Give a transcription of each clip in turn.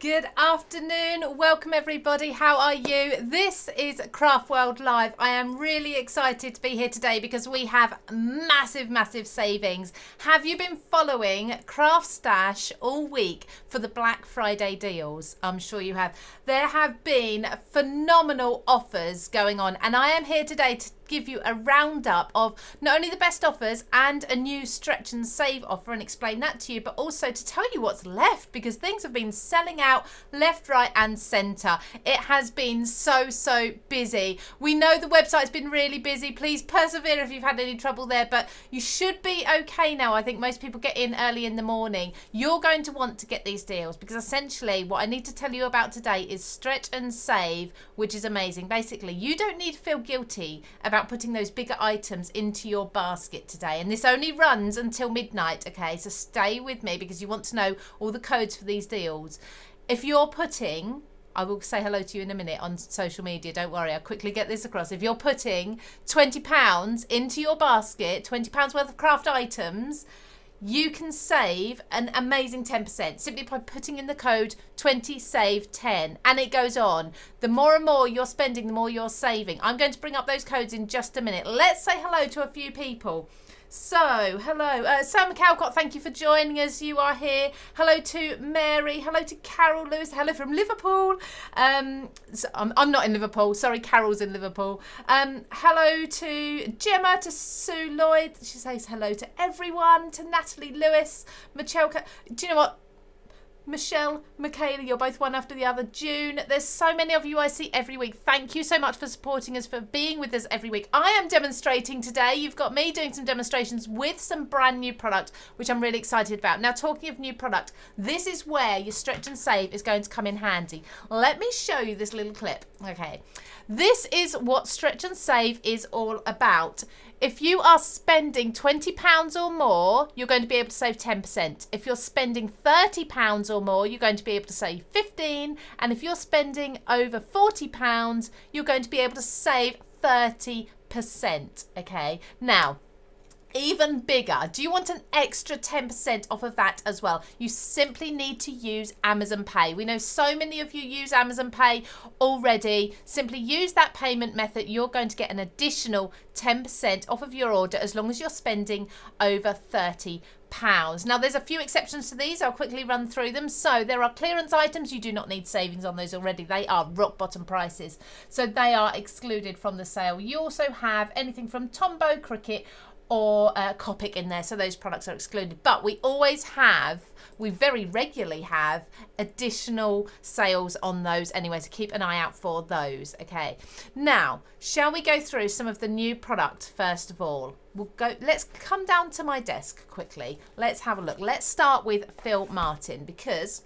Good afternoon. Welcome everybody. How are you? This is CraftWorld Live. I am really excited to be here today because we have massive savings. Have you been following CraftStash all week for the Black Friday deals? I'm sure you have. There have been phenomenal offers going on, and I am here today to give you a roundup of not only the best offers and a new stretch and save offer and explain that to you, but also to tell you what's left because things have been selling out left, right and centre. It has been so busy. We know the website's been really busy. Please persevere if you've had any trouble there, but you should be okay now. I think most people get in early in the morning. You're going to want to get these deals because essentially what I need to tell you about today is stretch and save, which is amazing. Basically, you don't need to feel guilty about putting those bigger items into your basket today, and this only runs until midnight, okay? So stay with me because you want to know all the codes for these deals. If you're putting, I will say hello to you in a minute on social media, don't worry, I'll quickly get this across. If you're putting £20 into your basket, £20 worth of craft items, you can save an amazing 10% simply by putting in the code 20SAVE10, and it goes on. The more and more you're spending, the more you're saving. I'm going to bring up those codes in just a minute. Let's say hello to a few people. So, hello, Sam McCalcott, thank you for joining us. You are here. Hello to Mary. Hello to Carol Lewis. Hello from Liverpool. So I'm not in Liverpool. Sorry, Carol's in Liverpool. Hello to Gemma, to Sue Lloyd. She says hello to everyone. To Natalie Lewis. Michelka. Do you know what? Michelle, Michaela, you're both one after the other. June, there's so many of you I see every week. Thank you so much for supporting us, for being with us every week. I am demonstrating today. You've got me doing some demonstrations with some brand new product, which I'm really excited about. Now, talking of new product, this is where your stretch and save is going to come in handy. Let me show you this little clip. Okay, this is what stretch and save is all about. If you are spending £20 or more, you're going to be able to save 10%. If you're spending £30 or more, you're going to be able to save 15%. And if you're spending over £40, you're going to be able to save 30%. Okay, now, even bigger. Do you want an extra 10% off of that as well? You simply need to use Amazon Pay. We know so many of you use Amazon Pay already. Simply use that payment method. You're going to get an additional 10% off of your order as long as you're spending over £30. Now, there's a few exceptions to these. I'll quickly run through them. So there are clearance items. You do not need savings on those already. They are rock bottom prices. So they are excluded from the sale. You also have anything from Tombow, Cricket, or Copic in there, so those products are excluded. But we very regularly have additional sales on those anyway, so keep an eye out for those. Okay, now shall we go through some of the new product first of all? Let's come down to my desk quickly. Let's have a look. Let's start with Phil Martin because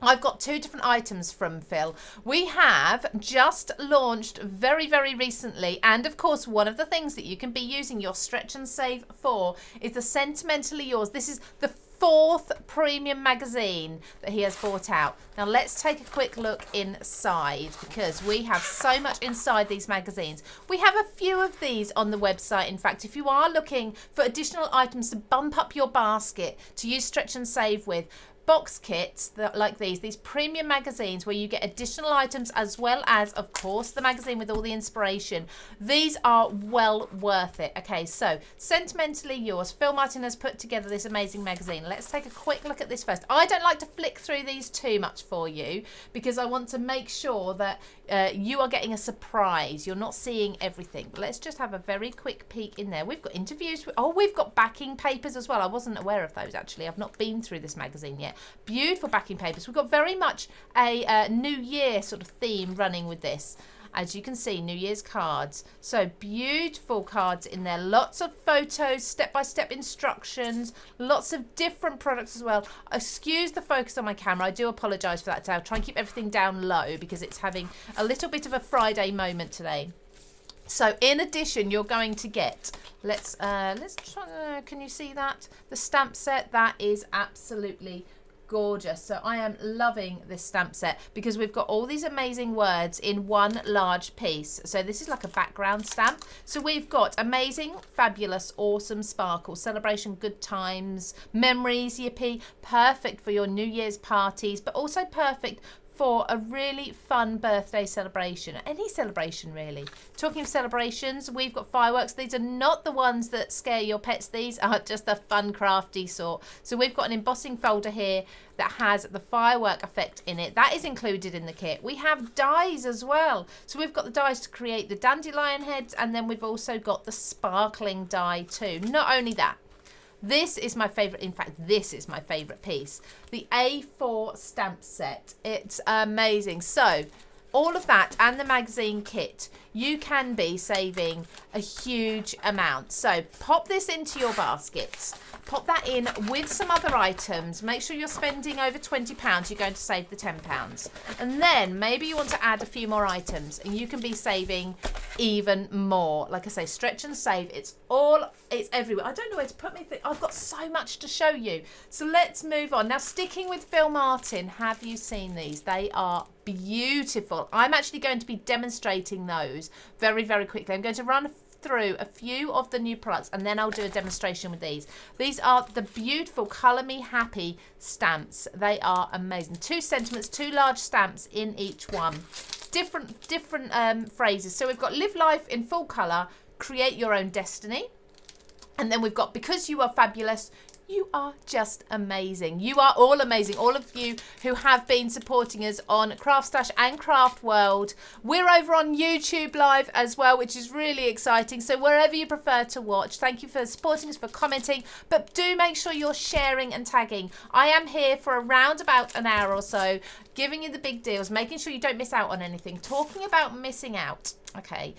I've got two different items from Phil. We have just launched very recently, and of course one of the things that you can be using your stretch and save for is the Sentimentally Yours. This is the 4th premium magazine that he has brought out. Now let's take a quick look inside because we have so much inside these magazines. We have a few of these on the website. In fact, if you are looking for additional items to bump up your basket to use stretch and save with, box kits like these premium magazines where you get additional items as well as, of course, the magazine with all the inspiration. These are well worth it. Okay, so Sentimentally Yours. Phil Martin has put together this amazing magazine. Let's take a quick look at this first. I don't like to flick through these too much for you because I want to make sure that you are getting a surprise. You're not seeing everything. But let's just have a very quick peek in there. We've got interviews. We've got backing papers as well. I wasn't aware of those, actually. I've not been through this magazine yet. Beautiful backing papers. We've got very much a New Year sort of theme running with this. As you can see, New Year's cards. So beautiful cards in there. Lots of photos, step-by-step instructions, lots of different products as well. Excuse the focus on my camera. I do apologise for that. I'll try and keep everything down low because it's having a little bit of a Friday moment today. So in addition, you're going to get, let's try, can you see that? The stamp set, that is absolutely gorgeous. So I am loving this stamp set because we've got all these amazing words in one large piece. So this is like a background stamp. So we've got amazing, fabulous, awesome, sparkle, celebration, good times, memories, yippee, perfect for your New Year's parties, but also perfect for a really fun birthday celebration, any celebration really. Talking of celebrations, we've got fireworks. These are not the ones that scare your pets. These are just the fun, crafty sort. So we've got an embossing folder here that has the firework effect in it. That is included in the kit. We have dies as well. So we've got the dies to create the dandelion heads, and then we've also got the sparkling die too. Not only that, this is my favourite, in fact, this is my favourite piece. The A4 stamp set. It's amazing. So, all of that and the magazine kit, you can be saving a huge amount. So, pop this into your baskets. Pop that in with some other items. Make sure you're spending over £20. You're going to save the £10. And then maybe you want to add a few more items and you can be saving even more. Like I say, stretch and save. It's everywhere. I don't know where to put me. I've got so much to show you. So let's move on. Now, sticking with Phil Martin, have you seen these? They are beautiful. I'm actually going to be demonstrating those very, very quickly. I'm going to run through a few of the new products and then I'll do a demonstration with these. These are the beautiful Colour Me Happy stamps. They are amazing. 2 sentiments, 2 large stamps in each one. Different phrases. So we've got live life in full colour, create your own destiny. And then we've got because you are fabulous, you are just amazing. You are all amazing. All of you who have been supporting us on CraftStash and CraftWorld. We're over on YouTube Live as well, which is really exciting. So wherever you prefer to watch, thank you for supporting us, for commenting. But do make sure you're sharing and tagging. I am here for around about an hour or so, giving you the big deals, making sure you don't miss out on anything. Talking about missing out, okay.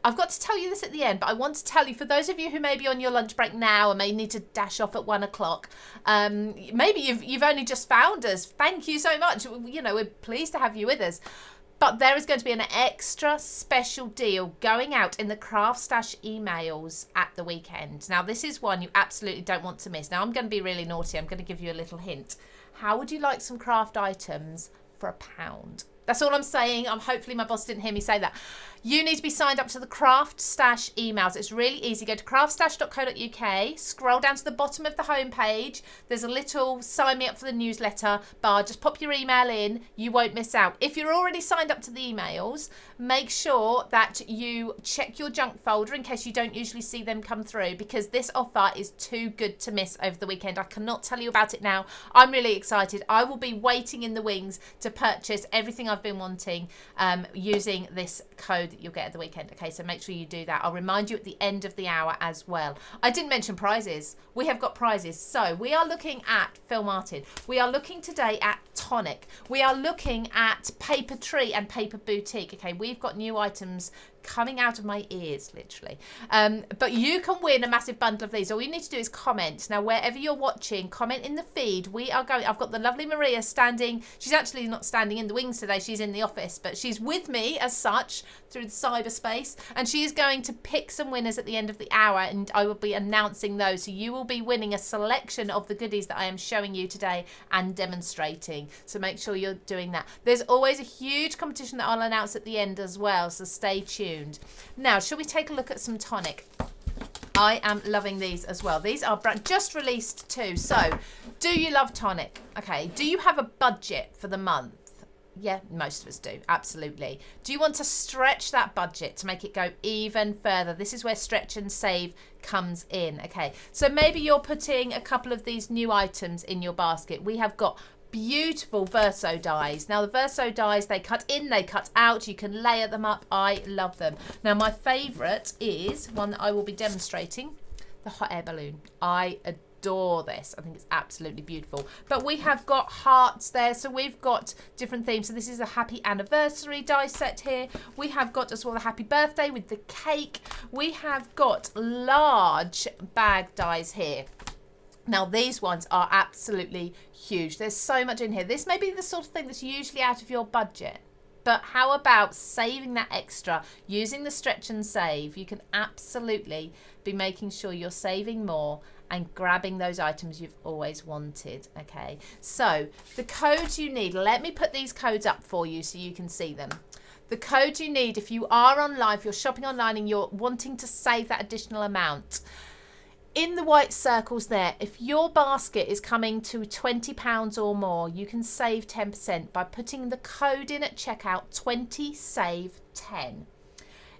I've got to tell you this at the end, but I want to tell you, for those of you who may be on your lunch break now and may need to dash off at 1 o'clock, maybe you've only just found us. Thank you so much. You know, we're pleased to have you with us. But there is going to be an extra special deal going out in the CraftStash emails at the weekend. Now, this is one you absolutely don't want to miss. Now, I'm going to be really naughty. I'm going to give you a little hint. How would you like some craft items for £1? That's all I'm saying. Hopefully my boss didn't hear me say that. You need to be signed up to the CraftStash emails. It's really easy. Go to craftstash.co.uk, scroll down to the bottom of the homepage. There's a little sign me up for the newsletter bar. Just pop your email in. You won't miss out. If you're already signed up to the emails, make sure that you check your junk folder in case you don't usually see them come through, because this offer is too good to miss over the weekend. I cannot tell you about it now. I'm really excited. I will be waiting in the wings to purchase everything I've been wanting using this code that you'll get at the weekend. Okay, so make sure you do that. I'll remind you at the end of the hour as well. I didn't mention prizes. We have got prizes. So we are looking at Phil Martin. We are looking today at Tonic. We are looking at Paper Tree and Paper Boutique. Okay, we've got new items coming out of my ears, literally. But you can win a massive bundle of these. All you need to do is comment. Now, wherever you're watching, comment in the feed. We are going, I've got the lovely Maria standing. She's actually not standing in the wings today. She's in the office, but she's with me as such through the cyberspace. And she is going to pick some winners at the end of the hour, and I will be announcing those. So you will be winning a selection of the goodies that I am showing you today and demonstrating. So make sure you're doing that. There's always a huge competition that I'll announce at the end as well. So stay tuned. Now, shall we take a look at some Tonic? I am loving these as well. These are just released too. So, do you love Tonic? Okay, do you have a budget for the month? Yeah, most of us do, absolutely. Do you want to stretch that budget to make it go even further? This is where stretch and save comes in. Okay, so maybe you're putting a couple of these new items in your basket. We have got beautiful Verso dies. Now, the Verso dies, they cut in, they cut out. You can layer them up. I love them. Now, my favourite is one that I will be demonstrating, the hot air balloon. I adore this. I think it's absolutely beautiful. But we have got hearts there, so we've got different themes. So this is a happy anniversary die set here. We have got as well the happy birthday with the cake. We have got large bag dies here. Now, these ones are absolutely huge. There's so much in here. This may be the sort of thing that's usually out of your budget. But how about saving that extra, using the stretch and save? You can absolutely be making sure you're saving more and grabbing those items you've always wanted. Okay, so the codes you need, let me put these codes up for you so you can see them. The code you need if you are online, if you're shopping online and you're wanting to save that additional amount, in the white circles there, if your basket is coming to £20 or more, you can save 10% by putting the code in at checkout, 20SAVE10.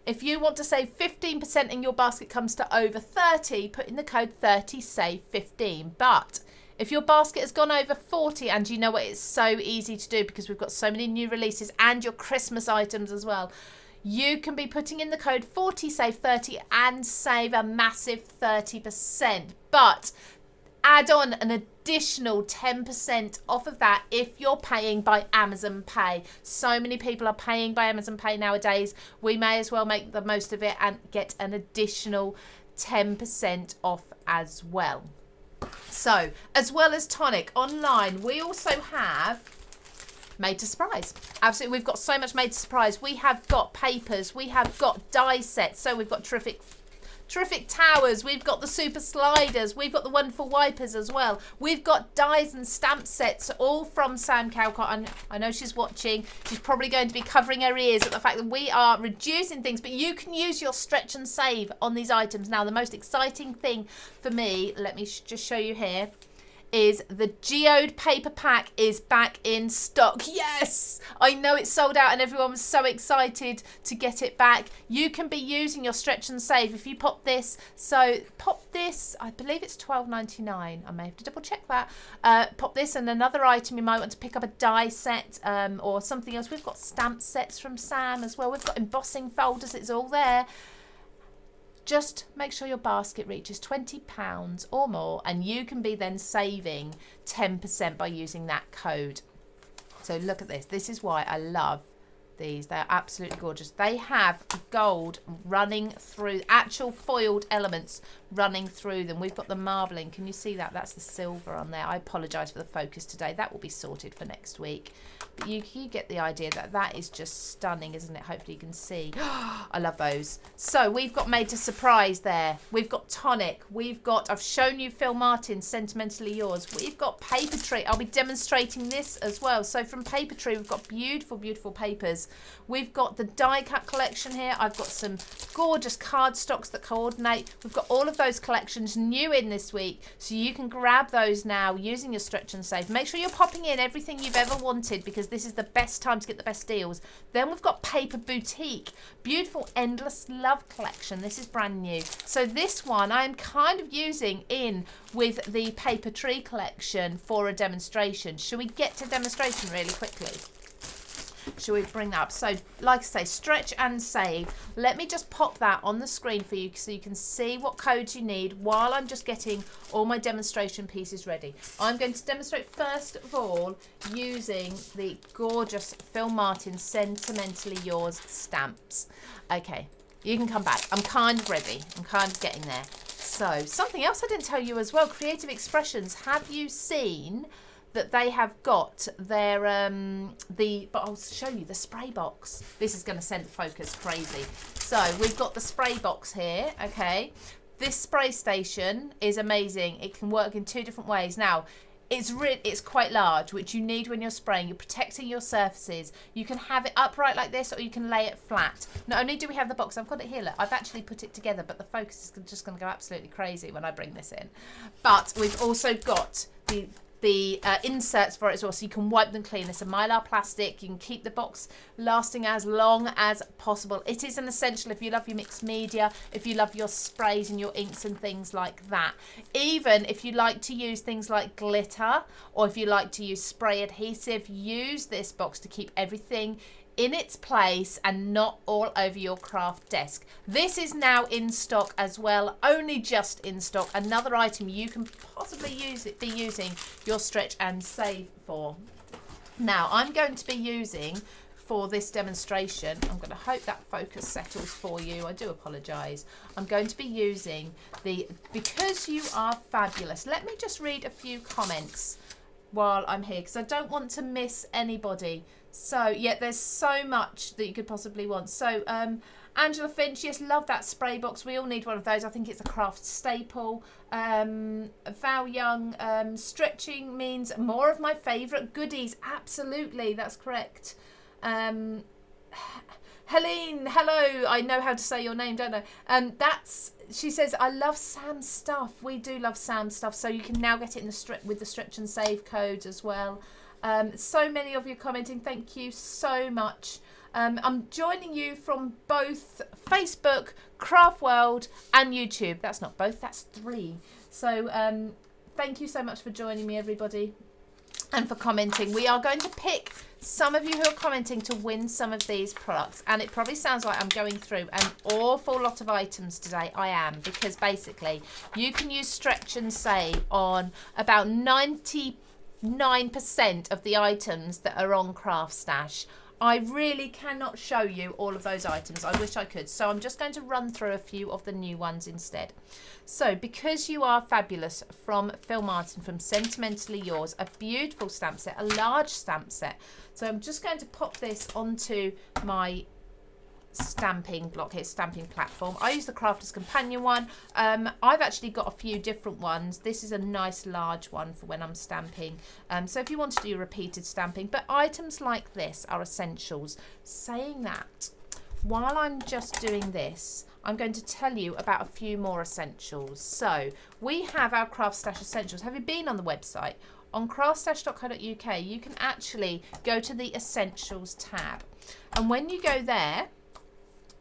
If you want to save 15% and your basket comes to over 30, put in the code 30SAVE15. But if your basket has gone over 40, and you know what, it's so easy to do because we've got so many new releases and your Christmas items as well, you can be putting in the code 40SAVE30 and save a massive 30%. But add on an additional 10% off of that if you're paying by Amazon Pay. So many people are paying by Amazon Pay nowadays. We may as well make the most of it and get an additional 10% off as well. So, as well as Tonic, online, we also have Made to Surprise. Absolutely, we've got so much Made to Surprise. We have got papers, we have got die sets, so we've got terrific towers, we've got the super sliders, we've got the wonderful wipers as well. We've got dies and stamp sets, all from Sam Cowcott. I know she's watching. She's probably going to be covering her ears at the fact that we are reducing things, but you can use your stretch and save on these items. Now, the most exciting thing for me, let me just show you here, is the geode paper pack is back in stock. Yes, I know it's sold out and everyone was so excited to get it back. You can be using your stretch and save if you pop this. So pop this, I believe it's $12.99. I may have to double check that. Pop this and another item you might want to pick up, a die set or something else. We've got stamp sets from Sam as well. We've got embossing folders. It's all there. Just make sure your basket reaches £20 or more, and you can be then saving 10% by using that code. So look at this. This is why I love these. They're absolutely gorgeous. They have gold running through, actual foiled elements running through them. We've got the marbling. Can you see that? That's the silver on there. I apologise for the focus today. That will be sorted for next week. But you get the idea that that is just stunning, isn't it? Hopefully you can see. I love those. So we've got Made to Surprise there. We've got Tonic. We've got, I've shown you Phil Martin's Sentimentally Yours. We've got Paper Tree. I'll be demonstrating this as well. So from Paper Tree, we've got beautiful, beautiful papers. We've got the die cut collection here. I've got some gorgeous card stocks that coordinate. We've got all of those collections new in this week, so you can grab those now using your stretch and save. Make sure you're popping in everything you've ever wanted, because this is the best time to get the best deals. Then we've got Paper Boutique, beautiful Endless Love collection. This is brand new. So this one I'm kind of using in with the Paper Tree collection for a demonstration. Should we get to demonstration really quickly? Shall we bring that up? So, like I say, stretch and save. Let me just pop that on the screen for you so you can see what codes you need while I'm just getting all my demonstration pieces ready. I'm going to demonstrate first of all using the gorgeous Phil Martin Sentimentally Yours stamps. Okay, you can come back. I'm kind of ready. I'm kind of getting there. So, something else I didn't tell you as well, Creative Expressions. Have you seen that they have got their but I'll show you the spray box. This is going to send the focus crazy. So we've got the spray box here. This spray station is amazing. It can work in two different ways. Now it's quite large, which you need when you're spraying. You're protecting your surfaces. You can have it upright like this, or you can lay it flat. Not only do we have the box, I've got it here. Look, I've actually put it together, but the focus is just going to go absolutely crazy when I bring this in. But we've also got the inserts for it as well, so you can wipe them clean. It's a Mylar plastic. You can keep the box lasting as long as possible. It is an essential if you love your mixed media, if you love your sprays and your inks and things like that. Even if you like to use things like glitter, or if you like to use spray adhesive, use this box to keep everything in its place and not all over your craft desk. This is now in stock as well, only just in stock. Another item you can possibly be using your stretch and save for. Now I'm going to be using for this demonstration, I'm going to hope that focus settles for you. I do apologise. I'm going to be using the Because You Are Fabulous. Let me just read a few comments while I'm here, because I don't want to miss anybody So yeah, there's so much that you could possibly want. So Angela Finch, yes, love that spray box. We all need one of those. I think it's a craft staple. Val Young, stretching means more of my favourite goodies. Absolutely, that's correct. Helene, hello. I know how to say your name, don't I? She says, I love Sam's stuff. We do love Sam's stuff. So you can now get it in the with the stretch and save codes as well. So many of you commenting. Thank you so much. I'm joining you from both Facebook, CraftWorld and YouTube. That's not both, that's 3. So thank you so much for joining me, everybody, and for commenting. We are going to pick some of you who are commenting to win some of these products. And it probably sounds like I'm going through an awful lot of items today. I am, because basically you can use stretch and save on about 99% of the items that are on CraftStash. I really cannot show you all of those items. I wish I could. So I'm just going to run through a few of the new ones instead. So Because You Are Fabulous from Phil Martin from Sentimentally Yours, a beautiful stamp set, a large stamp set. So I'm just going to pop this onto my stamping block here, stamping platform. I use the Crafter's Companion one. I've actually got a few different ones. This is a nice large one for when I'm stamping. So if you want to do repeated stamping, but items like this are essentials. Saying that, while I'm just doing this, I'm going to tell you about a few more essentials. So we have our CraftStash Essentials. Have you been on the website? On craftstash.co.uk, you can actually go to the Essentials tab. And when you go there,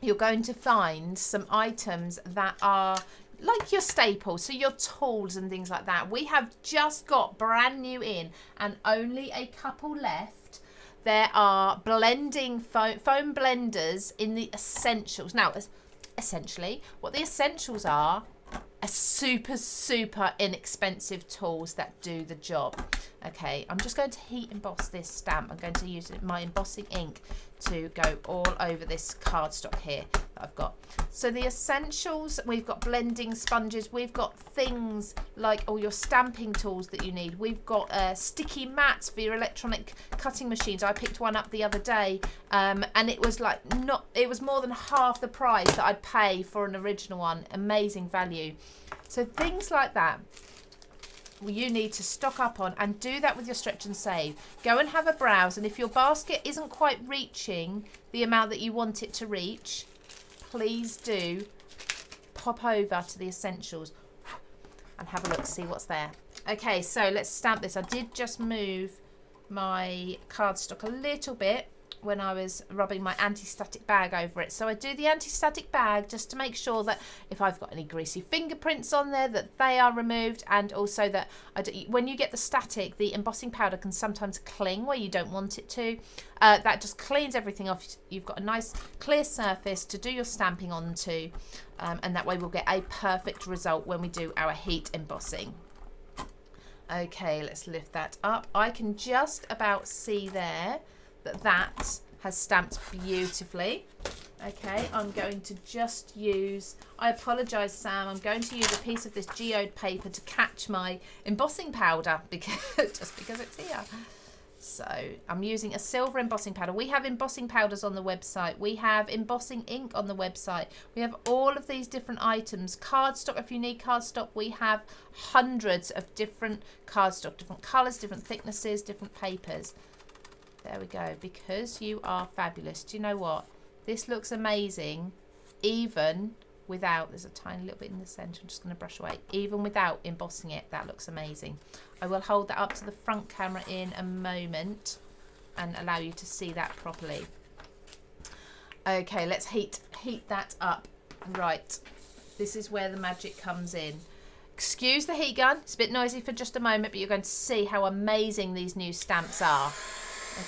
you're going to find some items that are like your staples, so your tools and things like that. We have just got brand new in and only a couple left. There are blending foam blenders in the essentials. Now, essentially, what the essentials are super inexpensive tools that do the job. Okay, I'm just going to heat emboss this stamp. I'm going to use my embossing ink to go all over this cardstock here that I've got. So the essentials, we've got blending sponges, we've got things like all your stamping tools that you need. We've got sticky mats for your electronic cutting machines. I picked one up the other day and it was like it was more than half the price that I'd pay for an original one. Amazing value. So things like that you need to stock up on, and do that with your stretch and save. Go and have a browse, and if your basket isn't quite reaching the amount that you want it to reach, please do pop over to the essentials and have a look, see what's there. Okay, so let's stamp this. I did just move my cardstock a little bit when I was rubbing my anti-static bag over it. So I do the anti-static bag just to make sure that if I've got any greasy fingerprints on there, that they are removed, and also that when you get the static, the embossing powder can sometimes cling where you don't want it to. That just cleans everything off. You've got a nice clear surface to do your stamping onto, and that way we'll get a perfect result when we do our heat embossing. Okay, let's lift that up. I can just about see there that has stamped beautifully. Okay, I'm going to just use, I apologise Sam, I'm going to use a piece of this geode paper to catch my embossing powder just because it's here. So I'm using a silver embossing powder. We have embossing powders on the website. We have embossing ink on the website. We have all of these different items. Cardstock, if you need cardstock, we have hundreds of different cardstock, different colours, different thicknesses, different papers. There we go. Because You Are Fabulous. Do you know what? This looks amazing even without, there's a tiny little bit in the centre, I'm just going to brush away. Even without embossing it, that looks amazing. I will hold that up to the front camera in a moment and allow you to see that properly. Okay, let's heat that up. Right, this is where the magic comes in. Excuse the heat gun, it's a bit noisy for just a moment, but you're going to see how amazing these new stamps are.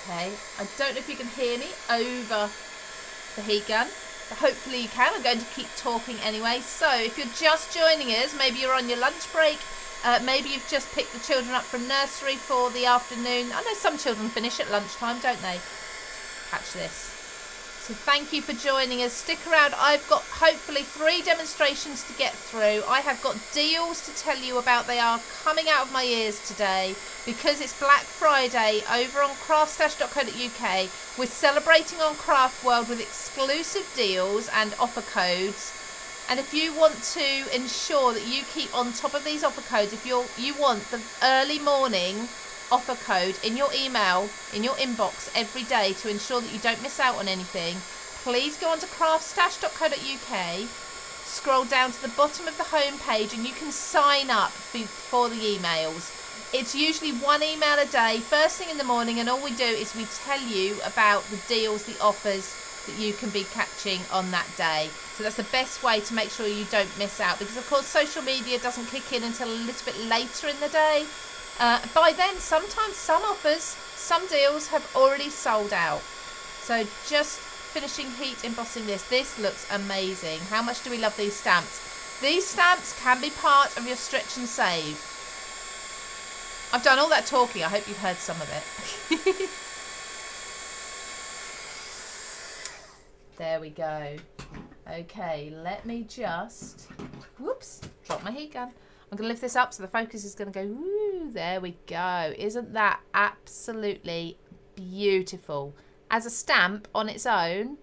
Okay, I don't know if you can hear me over the heat gun, but hopefully you can. I'm going to keep talking anyway. So if you're just joining us, maybe you're on your lunch break, maybe you've just picked the children up from nursery for the afternoon. I know some children finish at lunchtime, don't they? Catch this. So thank you for joining us. Stick around. I've got hopefully 3 demonstrations to get through. I have got deals to tell you about. They are coming out of my ears today because it's Black Friday over on craftstash.co.uk. We're celebrating on CraftWorld with exclusive deals and offer codes. And if you want to ensure that you keep on top of these offer codes, if you want the early morning offer code in your email, in your inbox every day to ensure that you don't miss out on anything, please go on to craftstash.co.uk, scroll down to the bottom of the home page, and you can sign up for the emails. It's usually 1 email a day, first thing in the morning, and all we do is we tell you about the deals, the offers that you can be catching on that day. So that's the best way to make sure you don't miss out, because of course social media doesn't kick in until a little bit later in the day. By then, sometimes some offers, some deals have already sold out. So just finishing heat embossing this. This looks amazing. How much do we love these stamps? These stamps can be part of your stretch and save. I've done all that talking. I hope you've heard some of it. There we go. Okay, let me just, whoops, drop my heat gun. I'm going to lift this up so the focus is going to go, woo, there we go. Isn't that absolutely beautiful? As a stamp on its own,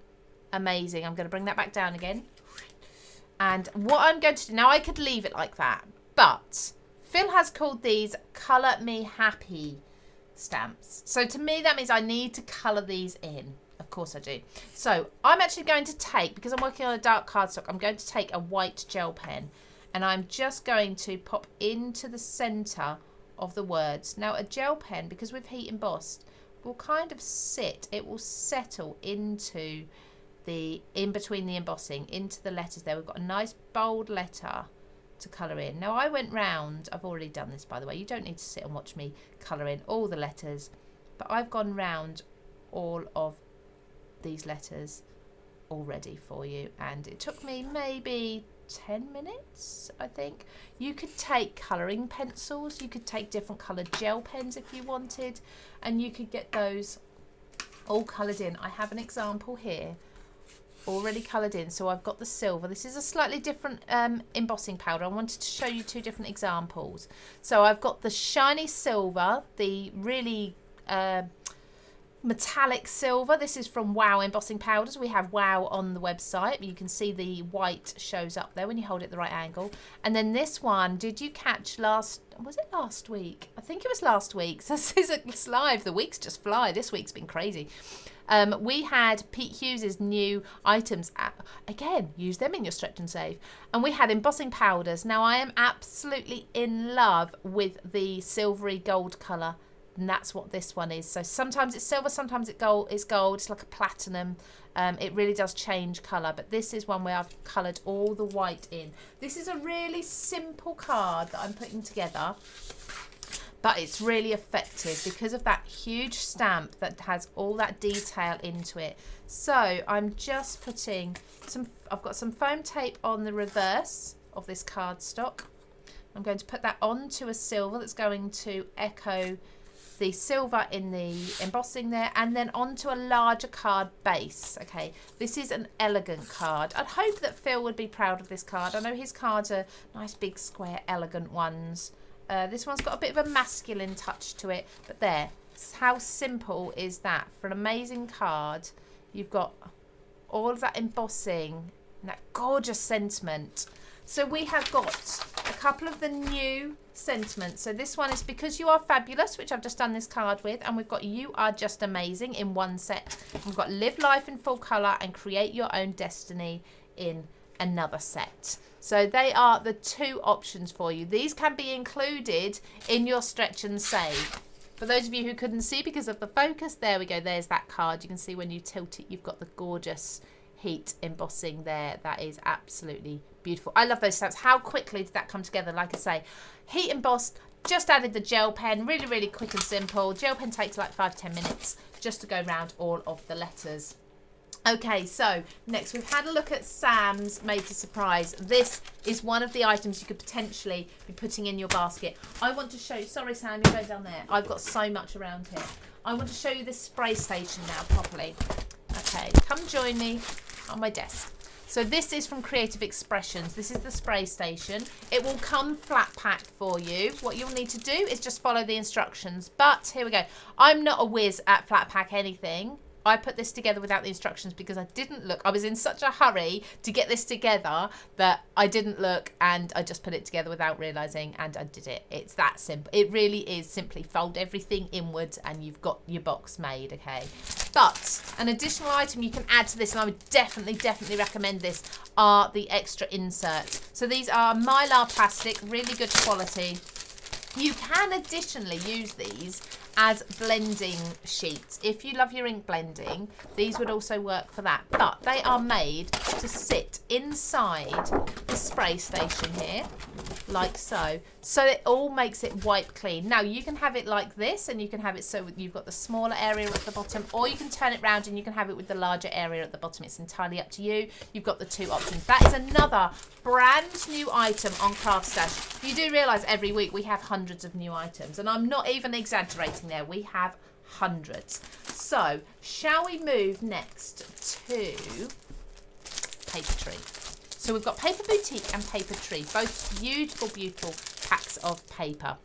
amazing. I'm going to bring that back down again. And what I'm going to do, now I could leave it like that, but Phil has called these Colour Me Happy stamps. So to me, that means I need to colour these in. Of course I do. So I'm actually going to take, because I'm working on a dark cardstock, I'm going to take a white gel pen and I'm just going to pop into the centre of the words. Now a gel pen, because we've heat embossed, will kind of sit, it will settle into the, in between the embossing, into the letters there. We've got a nice bold letter to colour in. Now I went round, I've already done this by the way, you don't need to sit and watch me colour in all the letters, but I've gone round all of these letters already for you, and it took me maybe 10 minutes, I think. You could take colouring pencils, you could take different coloured gel pens if you wanted, and you could get those all coloured in. I have an example here already coloured in. So I've got the silver. This is a slightly different embossing powder. I wanted to show you 2 different examples. So I've got the shiny silver, the really metallic silver. This is from Wow Embossing Powders. We have Wow on the website. You can see the white shows up there when you hold it at the right angle. And then this one, did you catch was it last week? I think it was last week. So this is live. The weeks just fly. This week's been crazy. We had Pete Hughes's new items. Again, use them in your stretch and save. And we had embossing powders. Now I am absolutely in love with the silvery gold colour. And that's what this one is. So sometimes it's silver, sometimes it's gold. It's like a platinum. It really does change colour. But this is one where I've coloured all the white in. This is a really simple card that I'm putting together. But it's really effective because of that huge stamp that has all that detail into it. So I'm just putting I've got some foam tape on the reverse of this cardstock. I'm going to put that onto a silver that's going to echo the silver in the embossing there, and then onto a larger card base. Okay, this is an elegant card. I'd hope that Phil would be proud of this card. I know his cards are nice big square elegant ones. This one's got a bit of a masculine touch to it, but there, how simple is that? For an amazing card, you've got all of that embossing and that gorgeous sentiment. So we have got a couple of the new sentiments. So this one is Because You Are Fabulous, which I've just done this card with, and we've got You Are Just Amazing in one set. We've got Live Life in Full Colour and Create Your Own Destiny in another set. So they are the 2 options for you. These can be included in your stretch and save. For those of you who couldn't see because of the focus, there we go, there's that card. You can see when you tilt it, you've got the gorgeous heat embossing there. That is absolutely beautiful. I love those stamps. How quickly did that come together? Like I say, heat embossed, just added the gel pen, really, really quick and simple. Gel pen takes like 5-10 minutes just to go around all of the letters. Okay, so next we've had a look at Sam's Made to Surprise. This is one of the items you could potentially be putting in your basket. I want to show you, sorry Sam, you go down there. I've got so much around here. I want to show you this spray station now properly, Okay, come join me on my desk. So this is from Creative Expressions. This is the spray station. It will come flat packed for you. What you'll need to do is just follow the instructions. But here we go. I'm not a whiz at flat pack anything. I put this together without the instructions because I didn't look. I was in such a hurry to get this together that I didn't look, and I just put it together without realising, and I did it. It's that simple. It really is simply fold everything inwards and you've got your box made, okay? But an additional item you can add to this, and I would definitely recommend this, are the extra inserts. So these are Mylar plastic, really good quality. You can additionally use these as blending sheets. If you love your ink blending, these would also work for that. But they are made to sit inside the spray station here, like so. So it all makes it wipe clean. Now you can have it like this, and you can have it so you've got the smaller area at the bottom, or you can turn it round and you can have it with the larger area at the bottom. It's entirely up to you. You've got the two options. That is another brand new item on CraftStash. You do realise every week we have hundreds of new items, and I'm not even exaggerating there. We have hundreds. So shall we move next to Paper Tree? So we've got Paper Boutique and Paper Tree, both beautiful packs of paper.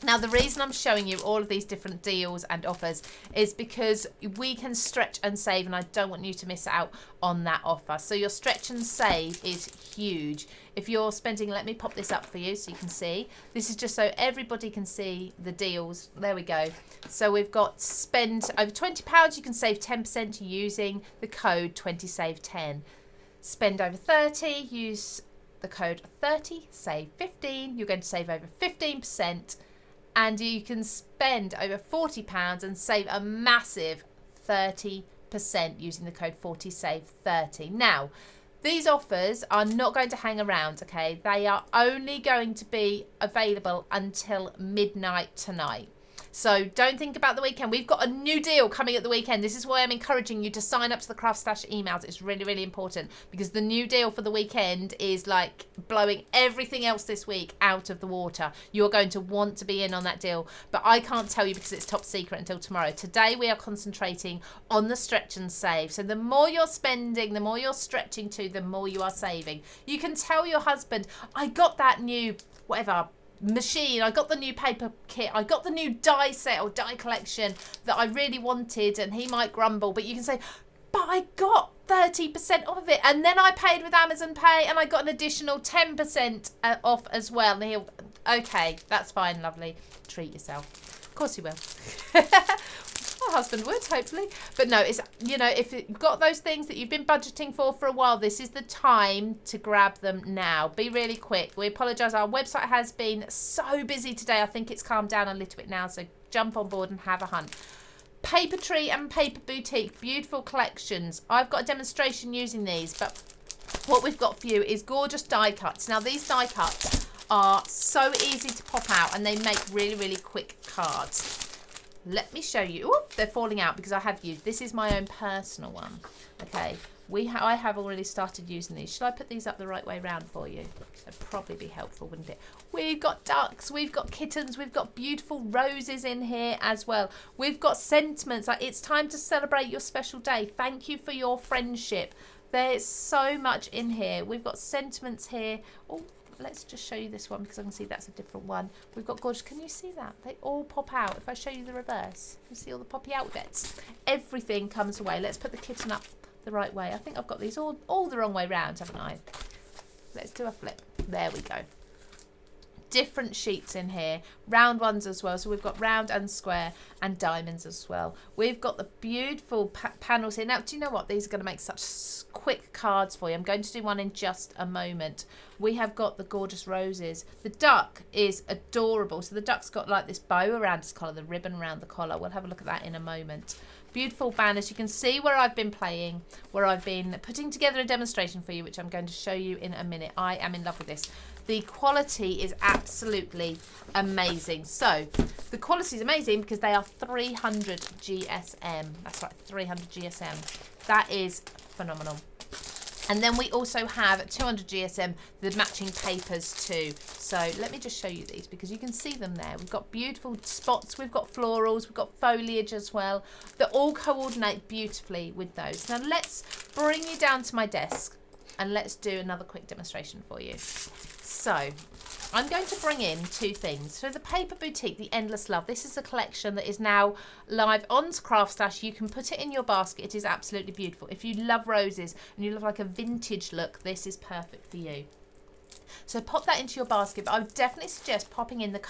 Now the reason I'm showing you all of these different deals and offers is because we can stretch and save, and I don't want you to miss out on that offer. So your stretch and save is huge. If you're spending, let me pop this up for you so you can see. This is just so everybody can see the deals. There we go. So we've got spend over £20, you can save 10% using the code 20save10. Spend over 30, use the code 30, save 15. You're going to save over 15%. And you can spend over £40 and save a massive 30% using the code 40save30. Now, these offers are not going to hang around, okay? They are only going to be available until midnight tonight. So don't think about the weekend. We've got a new deal coming at the weekend. This is why I'm encouraging you to sign up to the CraftStash emails. It's really important, because the new deal for the weekend is like blowing everything else this week out of the water. You're going to want to be in on that deal, but I can't tell you because it's top secret until tomorrow. Today we are concentrating on the stretch and save. So the more you're spending, the more you're stretching to, the more you are saving. You can tell your husband, I got that new whatever machine, I got the new paper kit, I got the new die set or die collection that I really wanted, and he might grumble, but you can say, but I got 30% off of it, and then I paid with Amazon Pay and I got an additional 10% off as well. And he'll, okay, that's fine, lovely, treat yourself. Of course you will. My husband would, hopefully. But no, it's, you know, if you've got those things that you've been budgeting for a while, this is the time to grab them now. Be really quick. We apologise. Our website has been so busy today. I think it's calmed down a little bit now, so jump on board and have a hunt. Paper Tree and Paper Boutique, beautiful collections. I've got a demonstration using these, but what we've got for you is gorgeous die cuts. Now, these die cuts are so easy to pop out, and they make really quick cards. Let me show you. Ooh, they're falling out because I have used. This is my own personal one. Okay, I have already started using these. Should I put these up the right way round for you? That'd probably be helpful, wouldn't it? We've got ducks, we've got kittens, we've got beautiful roses in here as well. We've got sentiments like it's time to celebrate your special day. Thank you for your friendship. There's so much in here. We've got sentiments here. Oh, let's just show you this one because I can see that's a different one. We've got gorgeous. Can you see that? They all pop out. If I show you the reverse, you see all the poppy out bits. Everything comes away. Let's put the kitten up the right way. I think I've got these all the wrong way round, haven't I? Let's do a flip. There we go. Different sheets in here, round ones as well. So we've got round and square and diamonds as well. We've got the beautiful panels here. Now, do you know what? These are going to make such quick cards for you. I'm going to do one in just a moment. We have got the gorgeous roses. The duck is adorable. So the duck's got like this bow around its collar, the ribbon around the collar. We'll have a look at that in a moment. Beautiful banners. You can see where I've been playing, where I've been putting together a demonstration for you, which I'm going to show you in a minute. I am in love with this. The quality is absolutely amazing. So the quality is amazing because they are 300 GSM. That's right, 300 GSM. That is phenomenal. And then we also have 200 GSM, the matching papers too. So let me just show you these because you can see them there. We've got beautiful spots, we've got florals, we've got foliage as well. They all coordinate beautifully with those. Now let's bring you down to my desk and let's do another quick demonstration for you. So I'm going to bring in two things. For the Paper Boutique, the Endless Love, this is a collection that is now live on CraftStash. You can put it in your basket. It is absolutely beautiful. If you love roses and you love like a vintage look, this is perfect for you. So pop that into your basket, but I would definitely suggest popping in the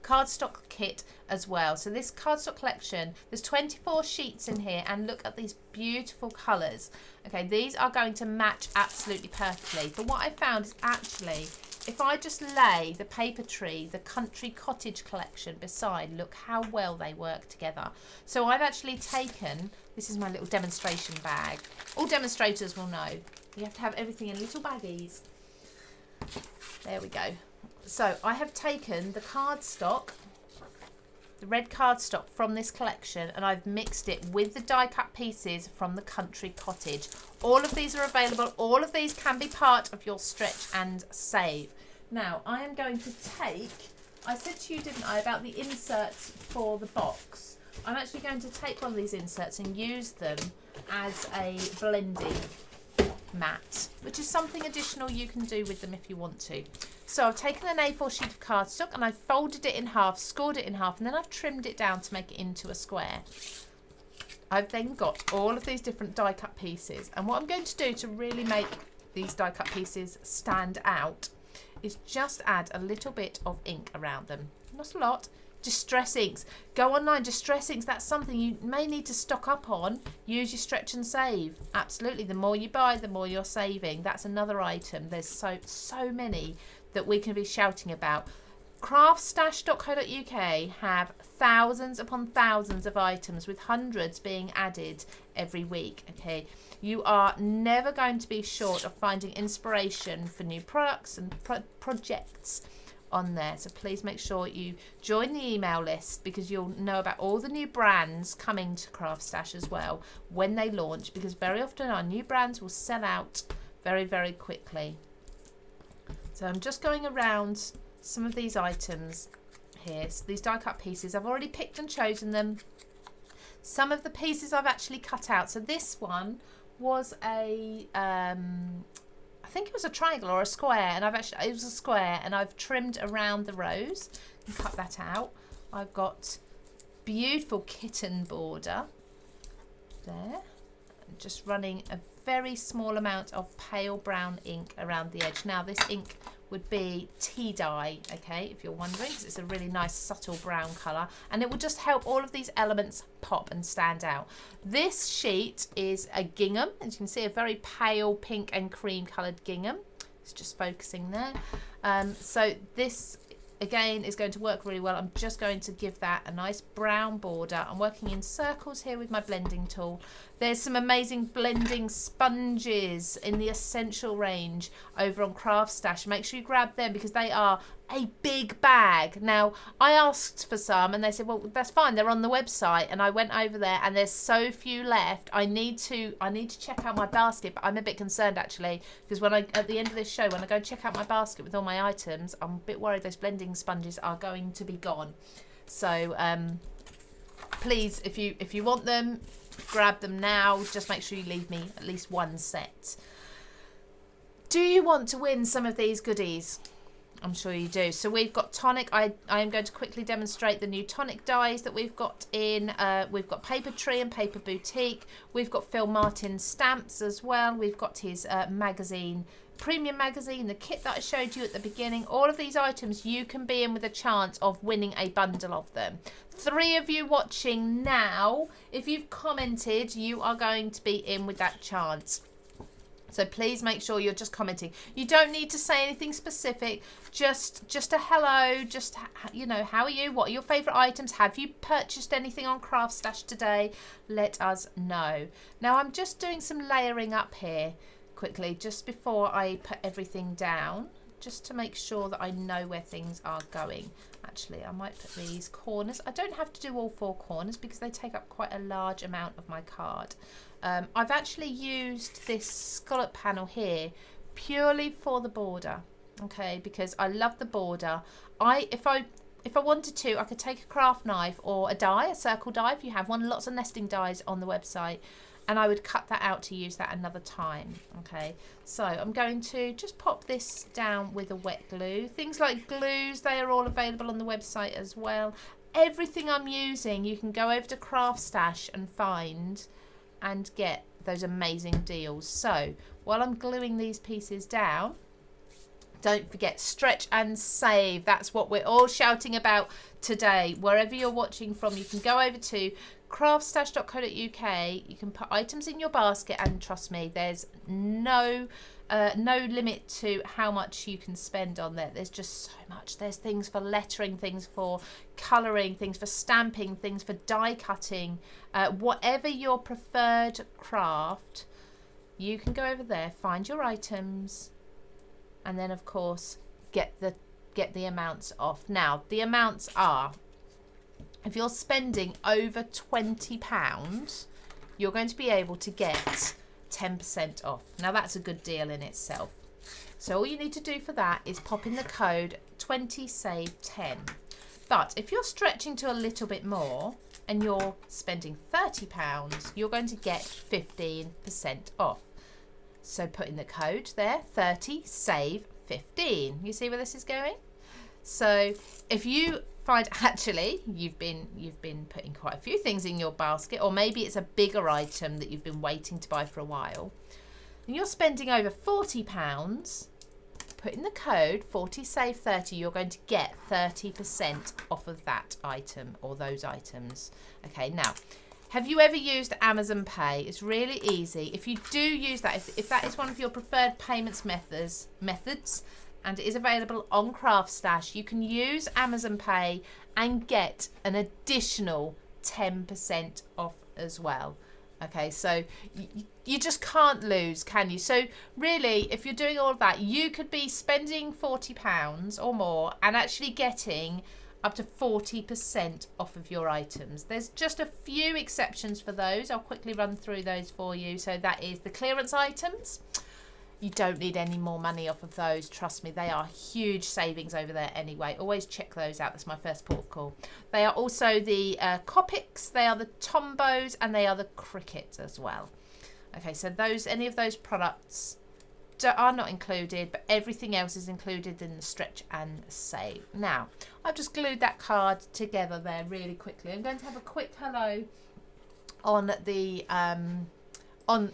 cardstock kit as well. So this cardstock collection, there's 24 sheets in here, and look at these beautiful colours. Okay, these are going to match absolutely perfectly. But what I found is actually, if I just lay the paper tree, the country cottage collection beside, look how well they work together. So I've actually taken, this is my little demonstration bag. All demonstrators will know, you have to have everything in little baggies. There we go. So I have taken the cardstock, the red cardstock from this collection, and I've mixed it with the die cut pieces from the country cottage. All of these are available. All of these can be part of your stretch and save. Now I am going to take, I said to you, didn't I, about the inserts for the box. I'm actually going to take one of these inserts and use them as a blending mat, which is something additional you can do with them if you want to. So I've taken an A4 sheet of cardstock and I've folded it in half, scored it in half, and then I've trimmed it down to make it into a square. I've then got all of these different die cut pieces, and what I'm going to do to really make these die cut pieces stand out is just add a little bit of ink around them. Not a lot. Distress inks. Go online, Distress inks, that's something you may need to stock up on. Use your stretch and save. Absolutely, the more you buy, the more you're saving. That's another item. There's so many that we can be shouting about. CraftStash.co.uk have thousands upon thousands of items, with hundreds being added every week. Okay, you are never going to be short of finding inspiration for new products and projects on there. So please make sure you join the email list, because you'll know about all the new brands coming to CraftStash as well when they launch, because very often our new brands will sell out very quickly. So I'm just going around some of these items here. So these die cut pieces, I've already picked and chosen them. Some of the pieces I've actually cut out. So this one was a I think it was a triangle or a square, and it was a square, and I've trimmed around the rows and cut that out. I've got beautiful kitten border there. I'm just running a very small amount of pale brown ink around the edge. Now this ink would be tea dye, okay, if you're wondering, because it's a really nice subtle brown colour, and it will just help all of these elements pop and stand out. This sheet is a gingham, as you can see, a very pale pink and cream coloured gingham. It's just focusing there. So this again is going to work really well. I'm just going to give that a nice brown border. I'm working in circles here with my blending tool. There's some amazing blending sponges in the Essential range over on CraftStash. Make sure you grab them, because they are a big bag. Now I asked for some and they said, well, that's fine, they're on the website, and I went over there and there's so few left. I need to check out my basket, but I'm a bit concerned actually, because when at the end of this show, when I go check out my basket with all my items, I'm a bit worried those blending sponges are going to be gone. So please, if you want them, grab them now. Just make sure you leave me at least one set. Do you want to win some of these goodies? I'm sure you do. So we've got Tonic. I am going to quickly demonstrate the new Tonic dies that we've got in. We've got Paper Tree and Paper Boutique. We've got Phil Martin's stamps as well. We've got his magazine, premium magazine, the kit that I showed you at the beginning. All of these items, you can be in with a chance of winning a bundle of them. 3 of you watching now, if you've commented, you are going to be in with that chance. So please make sure you're just commenting. You don't need to say anything specific. Just a hello. Just, you know, how are you? What are your favourite items? Have you purchased anything on CraftStash today? Let us know. Now I'm just doing some layering up here quickly, just before I put everything down, just to make sure that I know where things are going. Actually, I might put these corners. I don't have to do all 4 corners because they take up quite a large amount of my card. I've actually used this scallop panel here purely for the border, okay, because I love the border. If I wanted to, I could take a craft knife or a die, a circle die if you have one, lots of nesting dies on the website, and I would cut that out to use that another time. Okay, so I'm going to just pop this down with a wet glue. Things like glues, they are all available on the website as well. Everything I'm using, you can go over to CraftStash and find and get those amazing deals. So while I'm gluing these pieces down, don't forget, stretch and save. That's what we're all shouting about today. Wherever you're watching from, you can go over to craftstash.co.uk. You can put items in your basket, and trust me, there's no limit to how much you can spend on there. There's just so much. There's things for lettering, things for colouring, things for stamping, things for die cutting. Whatever your preferred craft, you can go over there, find your items, and then of course get the amounts off. Now the amounts are, if you're spending over £20, you're going to be able to get 10% off. Now that's a good deal in itself. So all you need to do for that is pop in the code 20save10. But if you're stretching to a little bit more and you're spending £30, you're going to get 15% off. So put in the code there, 30save15. You see where this is going? So if you find actually you've been putting quite a few things in your basket, or maybe it's a bigger item that you've been waiting to buy for a while, and you're spending over £40, put in the code 40save30. You're going to get 30% off of that item or those items. Okay, now, have you ever used Amazon Pay? It's really easy. If you do use that, if that is one of your preferred payments methods, and it is available on CraftStash, you can use Amazon Pay and get an additional 10% off as well. Okay, so you just can't lose, can you? So really, if you're doing all of that, you could be spending £40 or more and actually getting up to 40% off of your items. There's just a few exceptions for those. I'll quickly run through those for you. So that is the clearance items. You don't need any more money off of those. Trust me, they are huge savings over there anyway. Always check those out. That's my first port of call. They are also the Copics, they are the Tombos, and they are the Cricket as well. Okay, so any of those products are not included, but everything else is included in the stretch and save. Now, I've just glued that card together there really quickly. I'm going to have a quick hello on the on